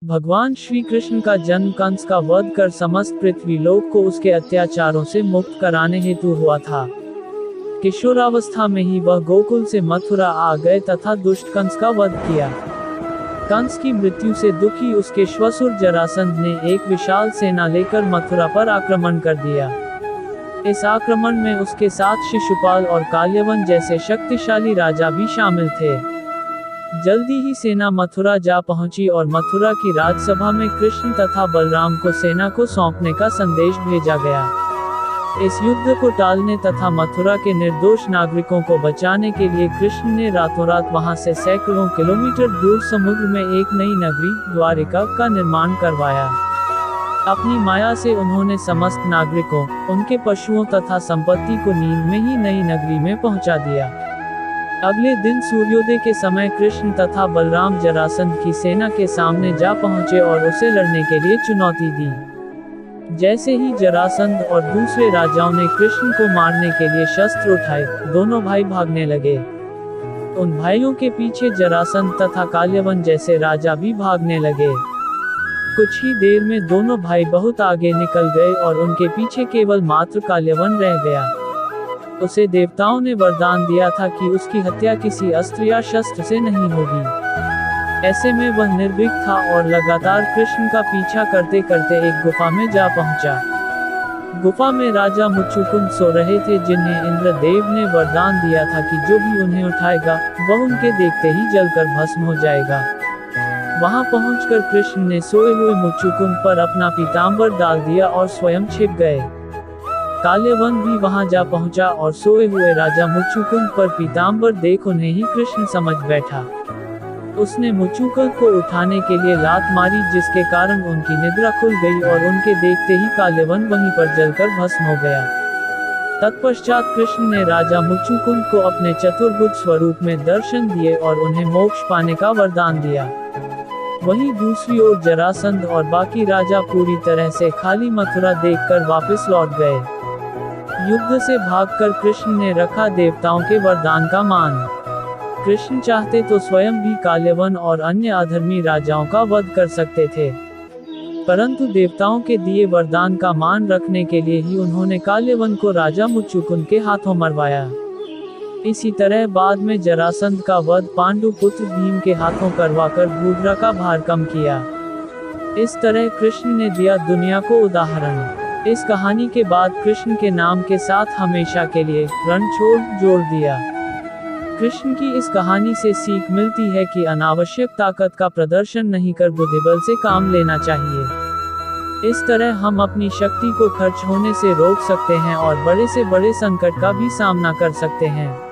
भगवान श्री कृष्ण का जन्म कंस का वध कर समस्त पृथ्वी लोक को उसके अत्याचारों से मुक्त कराने हेतु हुआ था। किशोरावस्था में ही वह गोकुल से मथुरा आ गए तथा दुष्ट कंस का वध किया। कंस की मृत्यु से दुखी उसके श्वशुर जरासंध ने एक विशाल सेना लेकर मथुरा पर आक्रमण कर दिया। इस आक्रमण में उसके साथ शिशुपाल और काल्यवन जैसे शक्तिशाली राजा भी शामिल थे। जल्दी ही सेना मथुरा जा पहुंची और मथुरा की राजसभा में कृष्ण तथा बलराम को सेना को सौंपने का संदेश भेजा गया। इस युद्ध को टालने तथा मथुरा के निर्दोष नागरिकों को बचाने के लिए कृष्ण ने रातों रात वहां से सैकड़ों किलोमीटर दूर समुद्र में एक नई नगरी द्वारिका का निर्माण करवाया। अपनी माया से उन्होंने समस्त नागरिकों, उनके पशुओं तथा संपत्ति को नींद में ही नई नगरी में पहुंचा दिया। अगले दिन सूर्योदय के समय कृष्ण तथा बलराम जरासंध की सेना के सामने जा पहुंचे और उसे लड़ने के लिए चुनौती दी। जैसे ही जरासंध और दूसरे राजाओं ने कृष्ण को मारने के लिए शस्त्र उठाए, दोनों भाई भागने लगे। उन भाइयों के पीछे जरासंध तथा काल्यवन जैसे राजा भी भागने लगे। कुछ ही देर में दोनों भाई बहुत आगे निकल गए और उनके पीछे केवल मात्र काल्यवन रह गया। उसे देवताओं ने वरदान दिया था कि उसकी हत्या किसी अस्त्र या शस्त्र से नहीं होगी। ऐसे में वह निर्भीक था और लगातार कृष्ण का पीछा करते करते एक गुफा में जा पहुंचा। गुफा में राजा मुचुकुंद सो रहे थे, जिन्हें इंद्रदेव ने वरदान दिया था कि जो भी उन्हें उठाएगा वह उनके देखते ही जलकर भस्म हो जाएगा। वहां पहुंचकर कृष्ण ने सोए हुए मुचुकुंद पर अपना पीताम्बर डाल दिया और स्वयं छिप गए। काल्यवन भी वहां जा पहुंचा और सोए हुए राजा मुचुकुंद पर पीताम्बर देख उन्हें ही कृष्ण समझ बैठा। उसने मुचुकुंद को उठाने के लिए लात मारी, जिसके कारण उनकी निद्रा खुल गई और उनके देखते ही काल्यवन वहीं पर जलकर भस्म हो गया। तत्पश्चात कृष्ण ने राजा मुचुकुंद को अपने चतुर्भुज स्वरूप में दर्शन दिए और उन्हें मोक्ष पाने का वरदान दिया। वहीं दूसरी ओर जरासंध और बाकी राजा पूरी तरह से खाली मथुरा देखकर वापस लौट गए। युद्ध से भागकर कृष्ण ने रखा देवताओं के वरदान का मान। कृष्ण चाहते तो स्वयं भी काल्यवन और अन्य अधर्मी राजाओं का वध कर सकते थे, परंतु देवताओं के दिए वरदान का मान रखने के लिए ही उन्होंने काल्यवन को राजा मुचुकुंद के हाथों मरवाया। इसी तरह बाद में जरासंध का वध पांडु पुत्र भीम के हाथों करवाकर भूद्रा का भार कम किया। इस तरह कृष्ण ने दिया दुनिया को उदाहरण। इस कहानी के बाद कृष्ण के नाम के साथ हमेशा के लिए रणछोड़ जोड़ दिया। कृष्ण की इस कहानी से सीख मिलती है कि अनावश्यक ताकत का प्रदर्शन नहीं कर बुद्धिबल से काम लेना चाहिए। इस तरह हम अपनी शक्ति को खर्च होने से रोक सकते हैं और बड़े से बड़े संकट का भी सामना कर सकते हैं।